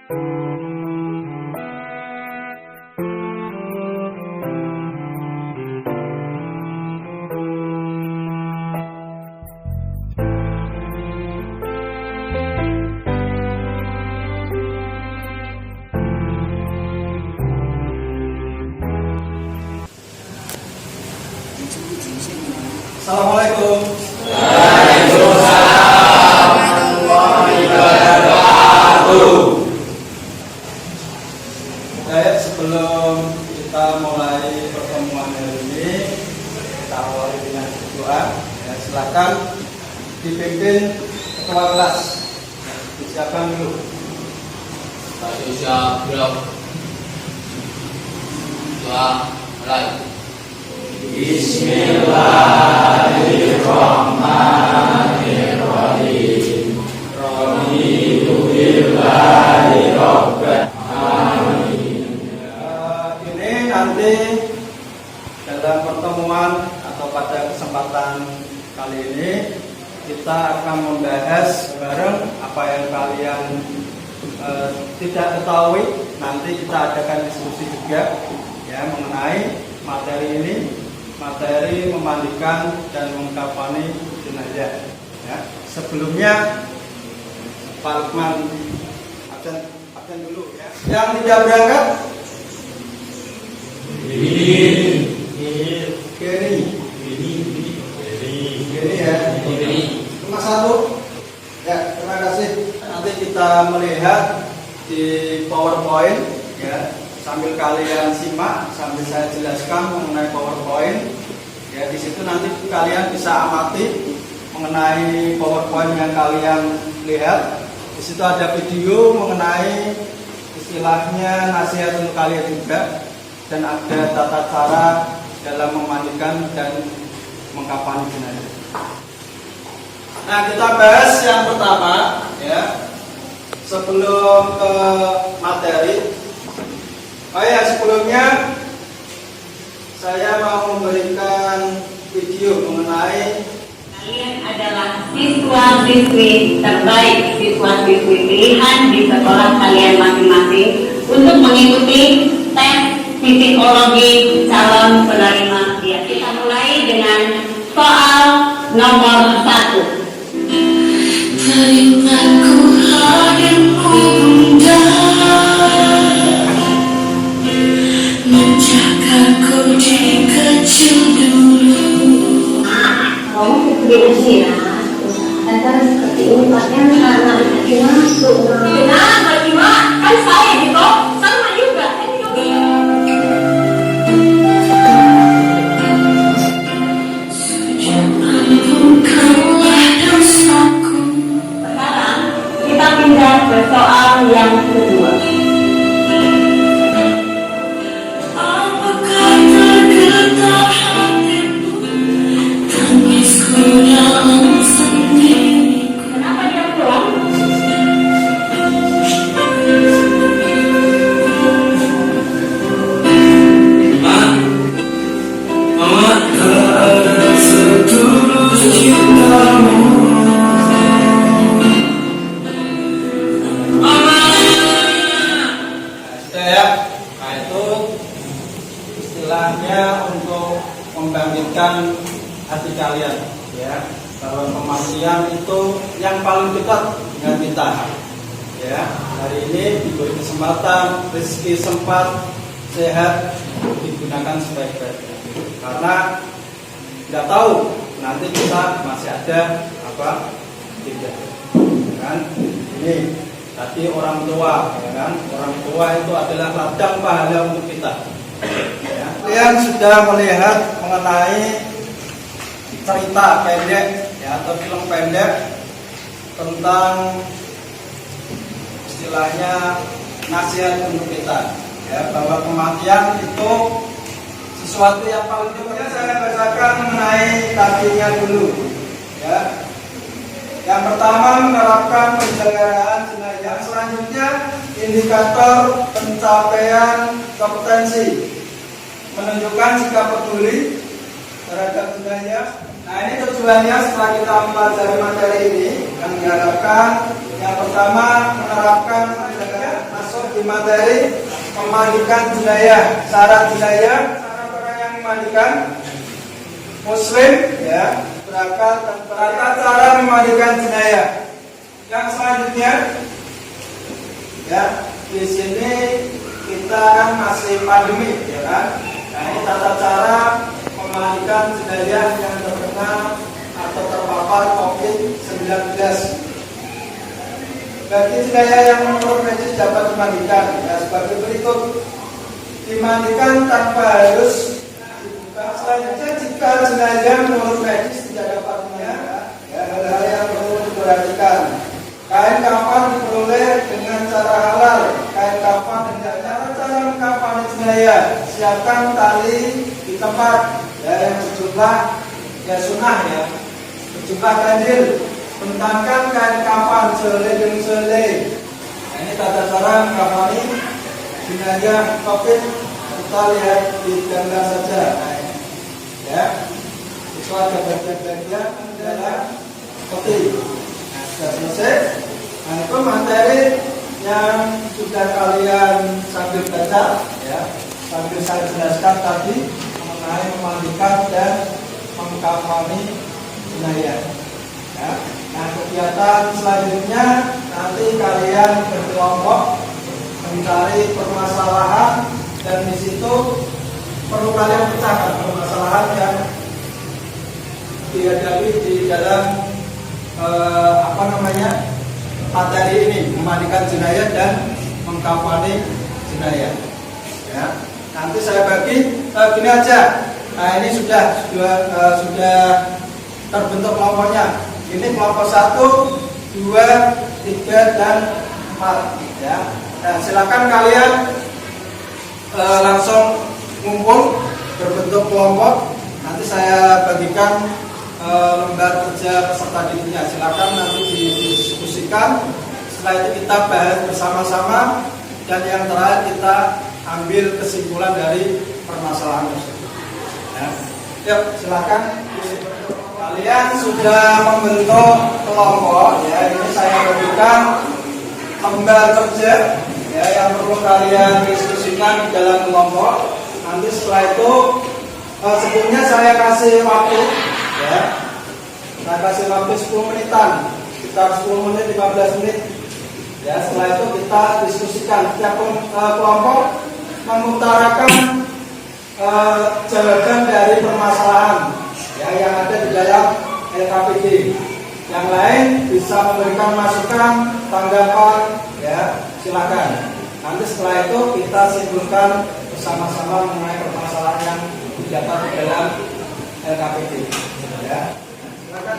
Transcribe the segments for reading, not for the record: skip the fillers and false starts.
Assalamualaikum. Waalaikumsalam warahmatullahi wabarakatuh. Baik, sebelum kita mulai pertemuan hari ini, kita awali dengan doa. Ya, silakan dipimpin ketua kelas. Disiapkan dulu. Satu siap blok. Doa mulai. Bismillahirrahmanirrahim. Raditu billahi rabban alamin. Ini nanti dalam pertemuan atau pada kesempatan kali ini kita akan membahas bareng apa yang kalian tidak ketahui. Nanti kita adakan diskusi juga ya mengenai materi ini. Materi memandikan dan mengkafani jenazah. Ya. Sebelumnya Pak Lukman absen dulu ya. Yang tidak berangkat? Gini ya. Cuma satu. Ya, terima kasih. Nanti kita melihat di PowerPoint ya. Sambil kalian simak, sambil saya jelaskan mengenai PowerPoint. Ya, di situ nanti kalian bisa amati mengenai PowerPoint yang kalian lihat. Di situ ada video mengenai istilahnya nasihat untuk kalian juga, dan ada tata cara dalam memandikan dan mengkafani jenazah. Nah, kita bahas yang pertama ya. Sebelum ke materi. Oh ya, sebelumnya saya mau memberikan video mengenai kalian adalah siswa-siswi terbaik, siswa-siswi pilihan di sekolah kalian masing-masing untuk mengikuti tes psikologi calon penerima dia. Kita mulai dengan soal nomor 1. Teringatku hadirmu bunda, menjagaku di kecil dulu. Kamu di usia antara seperti ini pakaian anak masuk. Kenapa Ima? Kan saya gitu, sama juga. Ampunkanlah dosaku. Sekarang kita pindah ke soal yang kedua. Kenapa dia pulang? Mama tak ada setulus cintamu. Mama. sudah ya. Nah, itu istilahnya untuk membangkitkan hati kalian ya, bahwa kematian itu yang paling dekat dengan kita ya. Hari ini diberi kesempatan, rezeki sempat, sehat, digunakan sebaik-baiknya, karena tidak tahu nanti kita masih ada apa tidak kan. Ini tadi orang tua ya kan, orang tua itu adalah ladang pahala untuk kita ya. Kalian sudah melihat mengenai cerita pendek ya, atau film pendek tentang istilahnya nasihat untuk kita ya, bahwa kematian itu sesuatu yang paling dekat. Saya bacakan mengenai tadinya dulu ya. Yang pertama, menerapkan penyelenggaraan jenazah. Yang selanjutnya, indikator pencapaian kompetensi, menunjukkan sikap peduli terhadap jenazah. Nah, ini tujuannya setelah kita mempelajari materi ini, yang diharapkan yang pertama menerapkan di materi memandikan jenayah. Syarat jenayah, syarat orang yang memandikan muslim ya, berakal tanpa tata cara memandikan jenayah. Yang selanjutnya ya, di sini kita kan masih pandemi ya kan. Nah, ini tata cara memandikan jenayah yang terkena atau terpapar COVID-19. Bagi jenayah yang menurut medis dapat dimandikan ya, sebagai berikut. Dimandikan tanpa harus dibuka. Selanjutnya, jika jenayah menurut medis tidak dapat dimandikan, ya, hal-hal yang perlu diperhatikan. Kain kafan diperoleh dengan cara halal. Kain kafan dengan cara mengkafani jenayah. Siapkan tali di tempat ya, yang berjumlah ya sunnah ya, berjumlah ganjil. Bentangkan kain kafan selai demi selai. Nah, ini tata cara mengkafani jenayah COVID. Kita lihat di gambar saja. Nah, ya, itu ada bagian-bagian dalam peti. Nah, sudah selesai. Nah, itu materi yang sudah kalian sambil baca, ya, sambil saya jelaskan tadi mengenai memandikan dan mengkafani jenayah. Ya. Nah, kegiatan selanjutnya nanti kalian berkelompok mencari permasalahan dan di situ perlu kalian pecahkan permasalahan yang dihadapi di dalam materi ini, memandikan jenayah dan mengkafani jenayah. Ya. Nanti saya bagi gini aja. Nah, ini sudah terbentuk kelompoknya. Ini kelompok 1, 2, 3, dan 4 ya. Nah, silakan kalian langsung ngumpul berbentuk kelompok. Nanti saya bagikan lembar kerja peserta didiknya. Silakan nanti didiskusikan. Setelah itu kita bahas bersama-sama dan yang terakhir kita ambil kesimpulan dari permasalahan tersebut. Ya. Yuk, silakan. Kalian sudah membentuk kelompok ya. Ini saya berikan lembar kerja ya, yang perlu kalian diskusikan di dalam kelompok. Nanti setelah itu sebelumnya saya kasih waktu ya. Saya kasih waktu 10 menitan, sekitar 10 menit 15 menit. Ya, setelah itu kita diskusikan. Setiap kelompok mengutarakan jawaban dari permasalahan ya, yang ada di dalam LKPD. Yang lain bisa memberikan masukan, tanggapan, ya silakan. Nanti setelah itu kita simpulkan bersama-sama mengenai permasalahan yang didapat di dalam LKPD. Ya, silakan.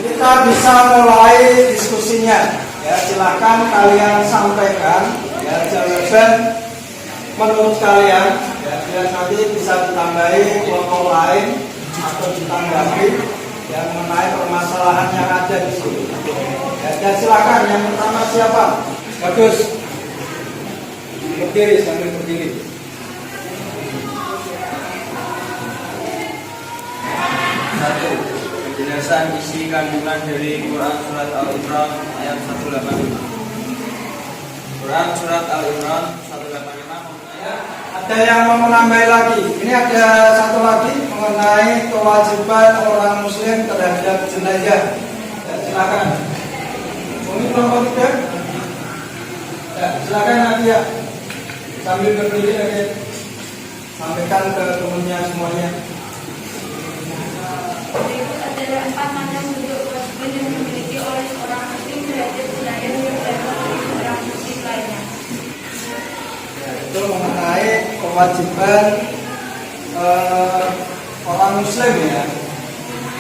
Kita bisa mulai diskusinya ya, silakan kalian sampaikan ya jawaban menurut kalian ya, biar nanti bisa ditambahi kelompok lain atau ditanggapi yang mengenai permasalahan yang ada di sini ya. Dan silakan, yang pertama siapa? Bagus, berdiri, sambil berdiri. Satu, penjelasan isi kandungan dari Quran Surat Al-Imran ayat 185. Quran Surat Al-Imran 185. Ada yang mau menambah lagi? Ini ada satu lagi mengenai kewajiban orang muslim terhadap jenazah. Ya, silakan. Ini kelompok 3. Ya, silakan Nadia. Sambil berdiri lagi. Sampaikan ke temannya semuanya. Berikut adalah 4 macam bentuk kewajiban yang dimiliki oleh seorang muslim terhadap jenayah yang terdapat oleh orang muslim lainnya. Ya, itu mengenai kewajiban orang muslim ya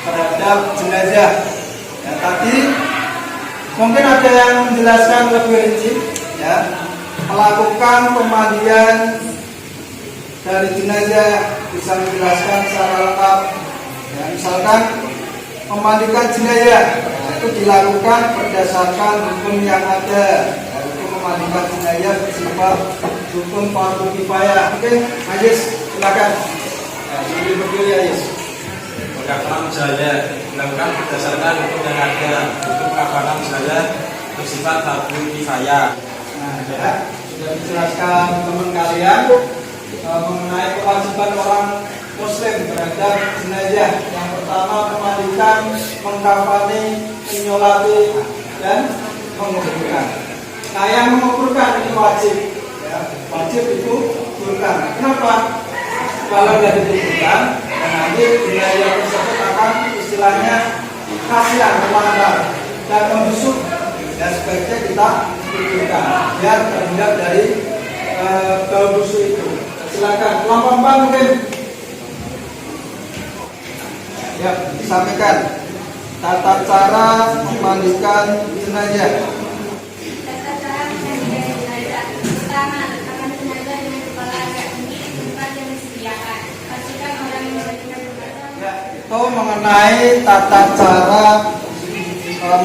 terhadap jenazah. Ya, tadi mungkin ada yang menjelaskan lebih rinci ya, melakukan pemandian dari jenazah bisa menjelaskan secara lengkap. Ya, misalkan memandikan jenayah itu dilakukan berdasarkan hukum yang ada. Hukum memandikan jenayah bersifat hukum fardu kifayah. Oke, Ayes, silakan. Sambil berdiri Ayes. Pengafalan jenazah dilakukan berdasarkan hukum yang ada. Hukum pengafalan jenazah bersifat fardu kifayah. Nah, ya, sudah dijelaskan teman kalian mengenai kewajiban orang Muslim terhadap jenazah. Yang pertama memandikan, mengkafani, menyolati, dan menguburkan. Nah, yang menguburkan ini wajib, ya, wajib itu kuburkan. Kenapa? Kalau tidak dikuburkan, nanti jenazah tersebut akan istilahnya kasihan, melanggar dan membusuk. Dan sebaiknya kita kuburkan biar terhindar dari bau busuk itu. Silakan, kelompok mungkin. Ya, disampaikan tata cara memandikan jenazah. Tata cara memandikan jenazah. Pertama, letakkan jenazah dengan kepala agak tinggi di tempat yang disediakan. Pastikan orang yang memandikan jenazah. Ya, itu mengenai tata cara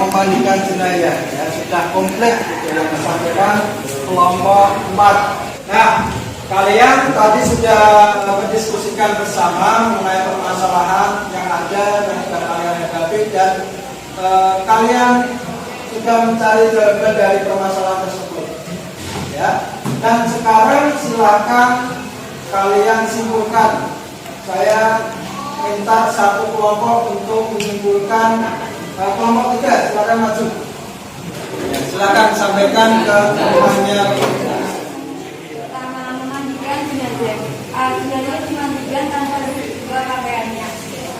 memandikan jenazah. Ya, sudah komplit gitu yang disampaikan kelompok 4. Nah, kalian tadi sudah mendiskusikan bersama mengenai permasalahan yang ada dan sudah kalian hadapi dan kalian sudah mencari jawaban dari permasalahan tersebut. Ya. Dan sekarang silakan kalian simpulkan. Saya minta satu kelompok untuk menyimpulkan kelompok 3. Silakan maju. Ya, silakan sampaikan ke rumahnya. Jenazah dimandikan tanpa diubah pakaiannya.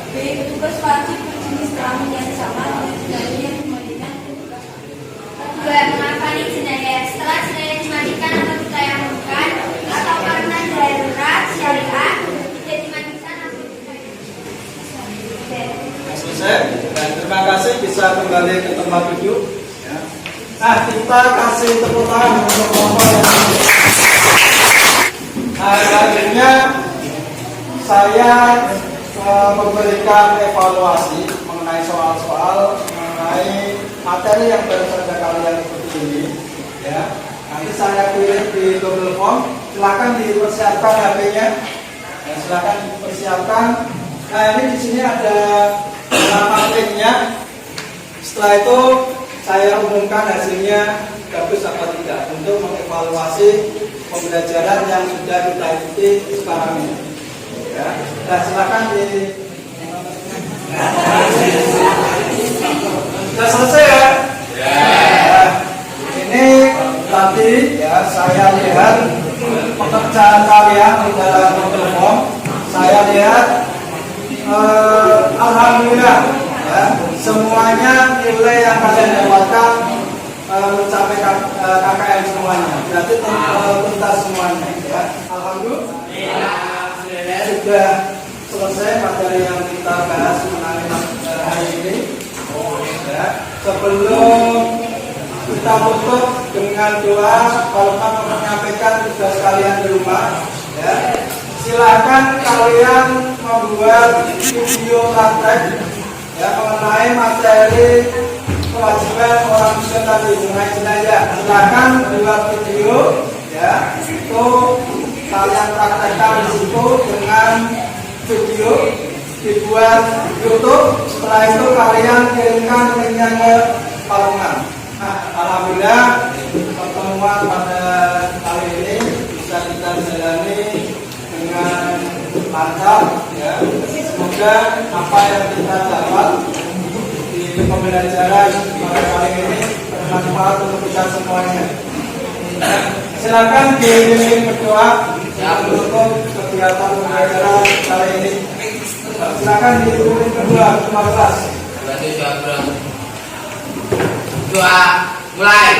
B. Petugas wajib berjenis kelamin yang sama dengan jenazah yang dimandikan. Kedua, mengakali jenazah. Setelah jenazah dimandikan atau ditayamumkan atau karena darurat syariah tidak dimandikan atau Selesai. Dan terima kasih bisa kembali ke tempat duduk. Ya. Nah, kita kasih tepuk tangan untuk kelompok yang ini. Nah, selanjutnya saya memberikan evaluasi mengenai soal-soal mengenai materi yang baru saja kalian ikuti ini. Ya, nanti saya kirim di Google Form. Silakan dipersiapkan HP-nya. Ya, silakan dipersiapkan. Nah, ini di sini ada linknya. Setelah itu saya umumkan hasilnya bagus apa tidak untuk mengevaluasi pembelajaran yang sudah kita ikuti sekarang ini. Ya, nah silakan di. Sudah selesai ya? Nah, ini tadi ya saya lihat pekerjaan kalian di dalam Google Form. Saya lihat alhamdulillah ya, semuanya nilai yang kalian dapatkan mencapai KKM semuanya. Berarti tuntas semuanya ya. Alhamdulillah sudah selesai materi yang kita bahas mengenai hari ini. Ya, sebelum kita tutup dengan doa, kalau kamu menyampaikan tugas kalian di rumah, ya, silakan kalian membuat video praktek ya mengenai materi kewajiban orang Muslim tadi mengenai jenazah. Silakan buat video ya, itu kalian praktekkan di situ dengan video dibuat YouTube. Setelah itu kalian kirimkan linknya ke Palungan. Nah, alhamdulillah pertemuan pada kali ini bisa kita jalani dengan lancar ya. Semoga apa yang kita dapat di pembelajaran pada kali ini bermanfaat untuk kita semuanya. Silakan diiringi berdoa untuk kegiatan pembelajaran kali ini. Silakan diiringi berdoa. Terima kasih. Doa mulai.